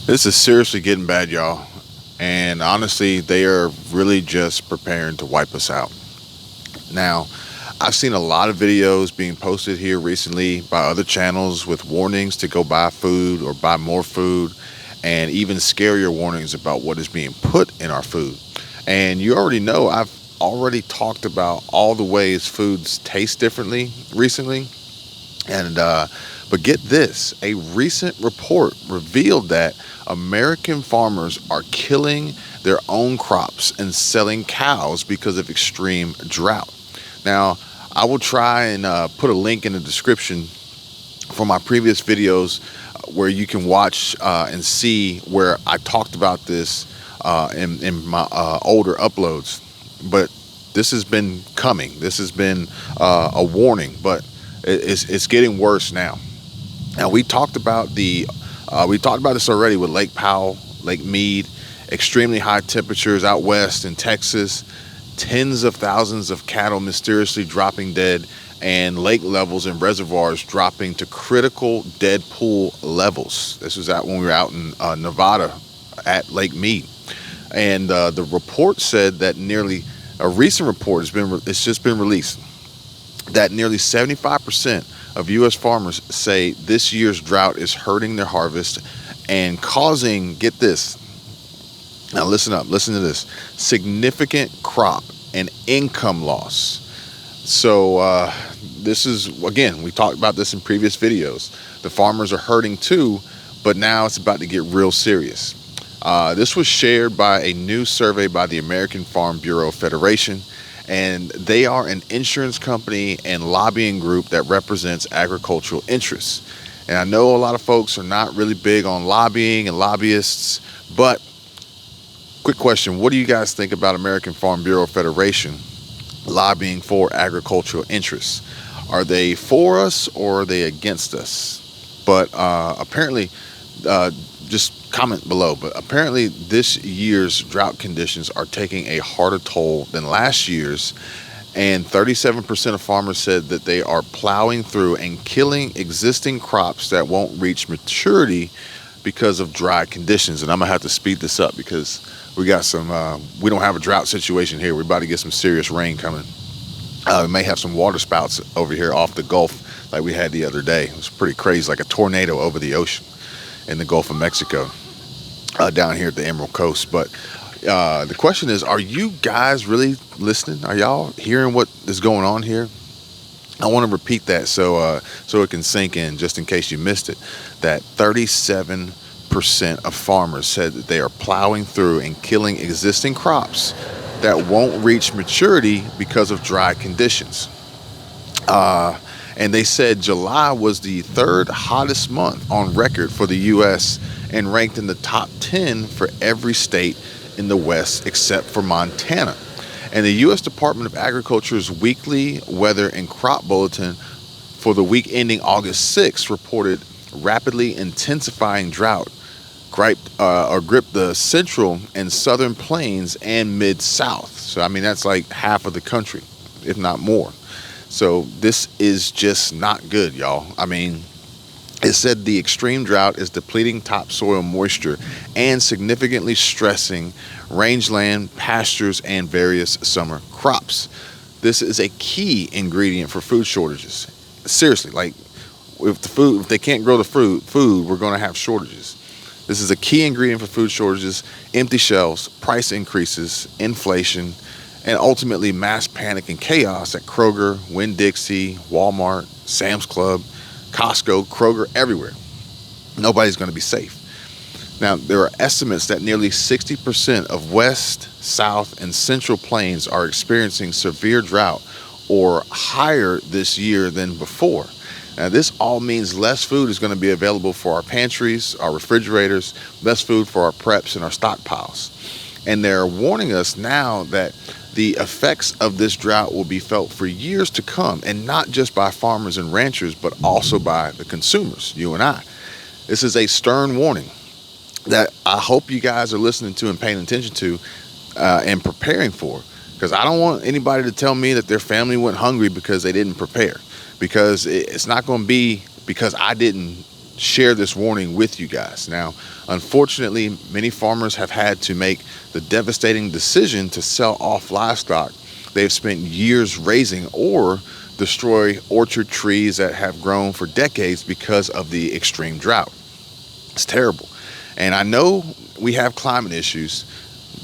This is seriously getting bad, y'all. And honestly, they are really just preparing to wipe us out. Now, I've seen a lot of videos being posted here recently by other channels with warnings to go buy food or buy more food, and even scarier warnings about what is being put in our food. And you already know I've already talked about all the ways foods taste differently recently. And but get this, a recent report revealed that American farmers are killing their own crops and selling cows because of extreme drought. Now, I will try and put a link in the description for my previous videos where you can watch and see where I talked about this in my older uploads. But this has been coming. This has been a warning, but it's getting worse now. Now we talked about this already with Lake Powell, Lake Mead, extremely high temperatures out west in Texas, tens of thousands of cattle mysteriously dropping dead, and lake levels and reservoirs dropping to critical dead pool levels. This was out when we were out in Nevada at Lake Mead, and the report said that nearly a recent report it's just been released that nearly 75% of U.S. farmers say this year's drought is hurting their harvest and causing, get this, now listen up, listen to this, significant crop and income loss. So this is, again, we talked about this in previous videos. The farmers are hurting too, but now it's about to get real serious. This was shared by a new survey by the American Farm Bureau Federation, and they are an insurance company and lobbying group that represents agricultural interests. And I know a lot of folks are not really big on lobbying and lobbyists, but quick question, what do you guys think about American Farm Bureau Federation lobbying for agricultural interests? Are they for us or are they against us? But apparently, just comment below, but apparently this year's drought conditions are taking a harder toll than last year's, and 37% of farmers said that they are plowing through and killing existing crops that won't reach maturity because of dry conditions. And I'm gonna have to speed this up because we got some we don't have a drought situation here. We're about to get some serious rain coming. We may have some water spouts over here off the Gulf like we had the other day. It was pretty crazy, like a tornado over the ocean in the Gulf of Mexico, down here at the Emerald Coast. But the question is, are you guys really listening? Are y'all hearing what is going on here? I want to repeat that so it can sink in, just in case you missed it, that 37% of farmers said that they are plowing through and killing existing crops that won't reach maturity because of dry conditions. And they said July was the third hottest month on record for the U.S. and ranked in the top 10 for every state in the West except for Montana. And the U.S. Department of Agriculture's weekly weather and crop bulletin for the week ending August 6th reported rapidly intensifying drought gripped the central and southern plains and mid-south. So, I mean, that's like half of the country, if not more. So this is just not good, y'all. I mean, it said the extreme drought is depleting topsoil moisture and significantly stressing rangeland, pastures, and various summer crops. This is a key ingredient for food shortages. Seriously, like if they can't grow the food, we're going to have shortages. This is a key ingredient for food shortages: empty shelves, price increases, inflation, and ultimately mass panic and chaos at Kroger, Winn-Dixie, Walmart, Sam's Club, Costco, Kroger, everywhere. Nobody's going to be safe. Now, there are estimates that nearly 60% of West, South, and Central Plains are experiencing severe drought or higher this year than before. Now, this all means less food is going to be available for our pantries, our refrigerators, less food for our preps and our stockpiles. And they're warning us now that the effects of this drought will be felt for years to come, and not just by farmers and ranchers, but also by the consumers, you and I. This is a stern warning that I hope you guys are listening to and paying attention to and preparing for, because I don't want anybody to tell me that their family went hungry because they didn't prepare, because it's not going to be because I didn't share this warning with you guys. Now, unfortunately, many farmers have had to make the devastating decision to sell off livestock they've spent years raising or destroy orchard trees that have grown for decades because of the extreme drought. It's terrible. And I know we have climate issues,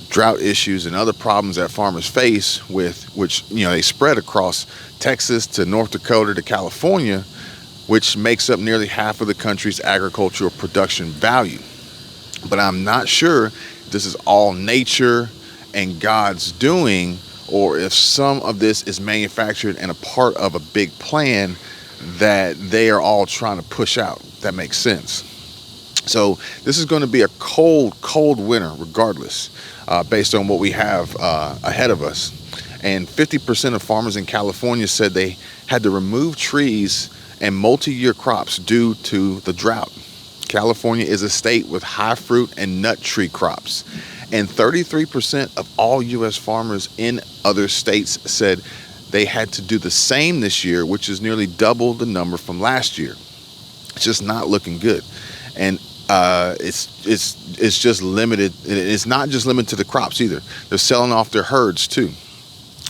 drought issues, and other problems that farmers face with which, they spread across Texas to North Dakota to California, which makes up nearly half of the country's agricultural production value. But I'm not sure if this is all nature and God's doing, or if some of this is manufactured and a part of a big plan that they are all trying to push out. That makes sense. So this is going to be a cold winter regardless, based on what we have ahead of us. And 50% of farmers in California said they had to remove trees and multi-year crops due to the drought. California is a state with high fruit and nut tree crops. And 33% of all U.S. farmers in other states said they had to do the same this year, which is nearly double the number from last year. It's just not looking good. And it's just limited. It's not just limited to the crops either. They're selling off their herds too.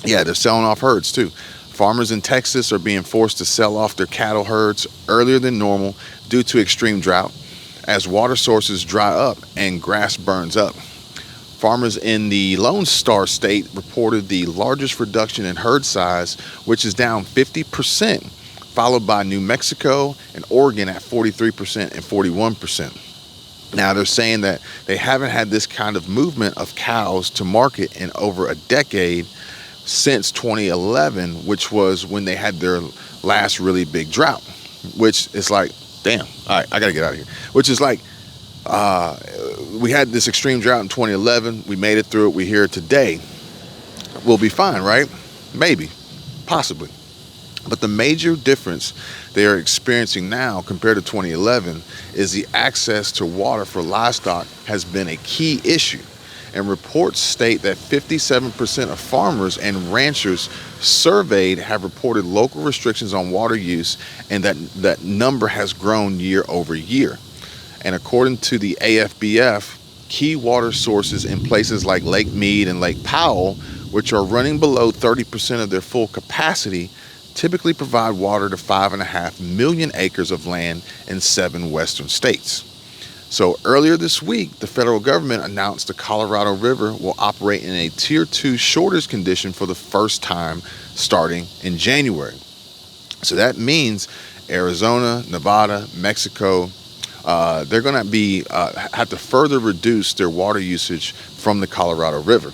Yeah, they're selling off herds too. Farmers in Texas are being forced to sell off their cattle herds earlier than normal due to extreme drought as water sources dry up and grass burns up. Farmers in the Lone Star State reported the largest reduction in herd size, which is down 50%, followed by New Mexico and Oregon at 43% and 41%. Now, they're saying that they haven't had this kind of movement of cows to market in over a decade since 2011, which was when they had their last really big drought, which is like, damn, all right, I gotta get out of here. Which is like, we had this extreme drought in 2011. We made it through it. We're here today. We'll be fine, right? Maybe, possibly. But the major difference they are experiencing now compared to 2011 is the access to water for livestock has been a key issue. And reports state that 57% of farmers and ranchers surveyed have reported local restrictions on water use, and that number has grown year over year. And according to the AFBF, key water sources in places like Lake Mead and Lake Powell, which are running below 30% of their full capacity, typically provide water to 5.5 million acres of land in 7 western states. So earlier this week, the federal government announced the Colorado River will operate in a Tier 2 shortage condition for the first time starting in January. So that means Arizona, Nevada, Mexico, they're going to be have to further reduce their water usage from the Colorado River.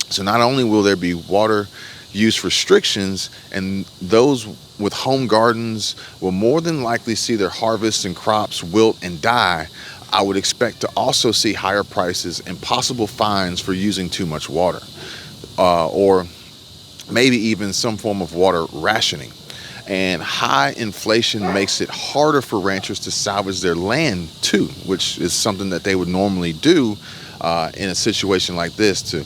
So not only will there be water use restrictions, and those with home gardens will more than likely see their harvests and crops wilt and die, I would expect to also see higher prices and possible fines for using too much water, or maybe even some form of water rationing. And high inflation makes it harder for ranchers to salvage their land too, which is something that they would normally do in a situation like this, to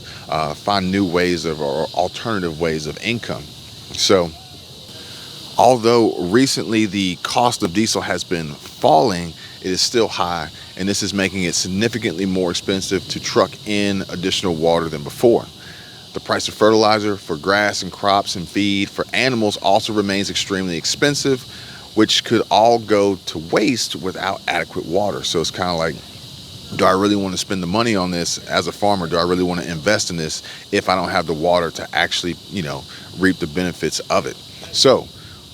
find new ways of or alternative ways of income. So although recently the cost of diesel has been falling, it is still high, and this is making it significantly more expensive to truck in additional water than before. The price of fertilizer for grass and crops and feed for animals also remains extremely expensive, which could all go to waste without adequate water. So it's kind of like, do I really want to spend the money on this as a farmer? Do I really want to invest in this if I don't have the water to actually, reap the benefits of it? So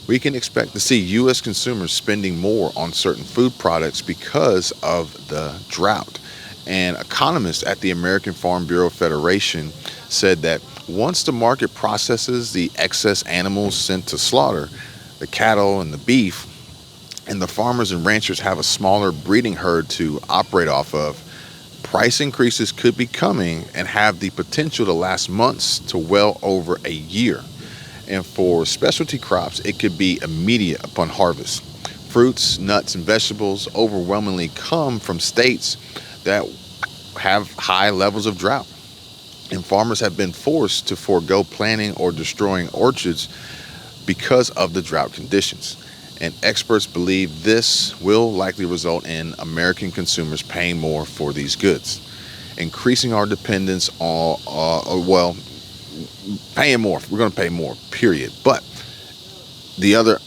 we can expect to see U.S. consumers spending more on certain food products because of the drought. And economists at the American Farm Bureau Federation said that once the market processes the excess animals sent to slaughter, the cattle and the beef, and the farmers and ranchers have a smaller breeding herd to operate off of, price increases could be coming and have the potential to last months to well over a year. And for specialty crops, it could be immediate upon harvest. Fruits, nuts, and vegetables overwhelmingly come from states that have high levels of drought. And farmers have been forced to forego planting or destroying orchards because of the drought conditions. and experts believe this will likely result in American consumers paying more for these goods, increasing our dependence on, well, paying more. We're going to pay more, period. But the other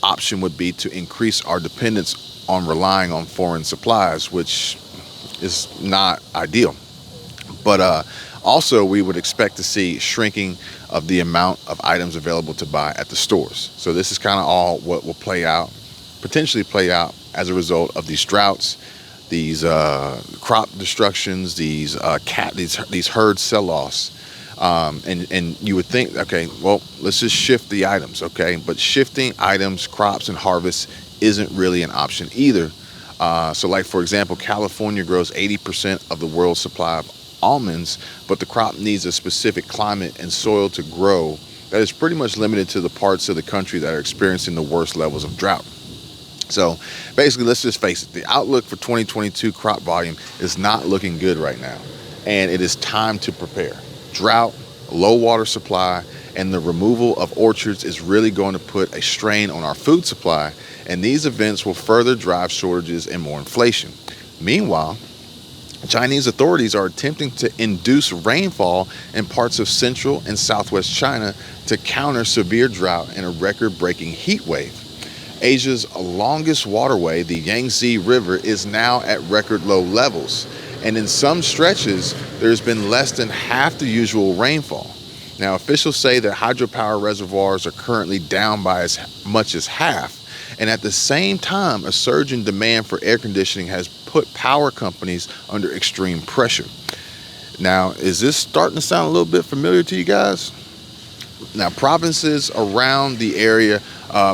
option would be to increase our dependence on relying on foreign supplies, which is not ideal. But also, we would expect to see shrinking of the amount of items available to buy at the stores. So this is kind of all what will potentially play out as a result of these droughts, these crop destructions, these herd sell-offs. And you would think, okay, well, let's just shift the items, okay? But shifting items, crops, and harvests isn't really an option either. So like, for example, California grows 80% of the world's supply of almonds, but the crop needs a specific climate and soil to grow that is pretty much limited to the parts of the country that are experiencing the worst levels of drought. So basically, let's just face it, the outlook for 2022 crop volume is not looking good right now, and it is time to prepare. Drought, low water supply, and the removal of orchards is really going to put a strain on our food supply, and these events will further drive shortages and more inflation. Meanwhile, Chinese authorities are attempting to induce rainfall in parts of central and southwest China to counter severe drought and a record-breaking heat wave. Asia's longest waterway, the Yangtze River, is now at record low levels, and in some stretches, there's been less than half the usual rainfall. Now, officials say that hydropower reservoirs are currently down by as much as half, and at the same time, a surge in demand for air conditioning has put power companies under extreme pressure. Now, is this starting to sound a little bit familiar to you guys? Now, provinces around the area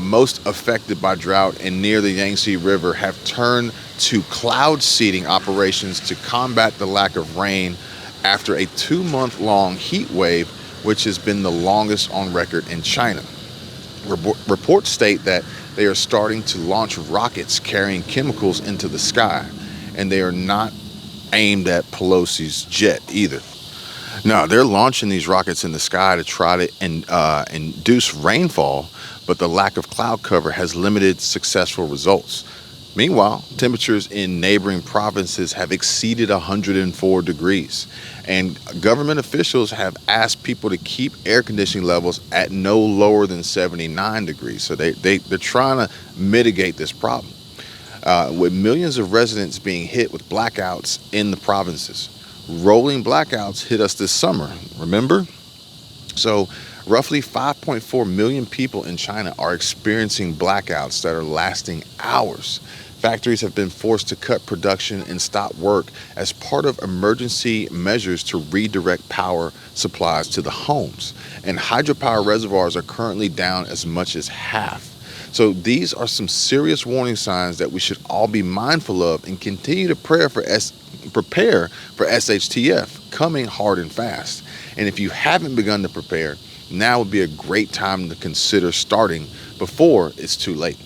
most affected by drought and near the Yangtze River have turned to cloud seeding operations to combat the lack of rain after a 2-month-long heat wave, which has been the longest on record in China. Reports state that they are starting to launch rockets carrying chemicals into the sky, and they are not aimed at Pelosi's jet either. No, they're launching these rockets in the sky to try to induce rainfall, but the lack of cloud cover has limited successful results. Meanwhile, temperatures in neighboring provinces have exceeded 104 degrees, and government officials have asked people to keep air conditioning levels at no lower than 79 degrees. So they're trying to mitigate this problem, with millions of residents being hit with blackouts in the provinces. Rolling blackouts hit us this summer, remember? So roughly 5.4 million people in China are experiencing blackouts that are lasting hours. Factories have been forced to cut production and stop work as part of emergency measures to redirect power supplies to the homes. And hydropower reservoirs are currently down as much as half. So these are some serious warning signs that we should all be mindful of and continue to prepare for SHTF coming hard and fast. And if you haven't begun to prepare, now would be a great time to consider starting before it's too late.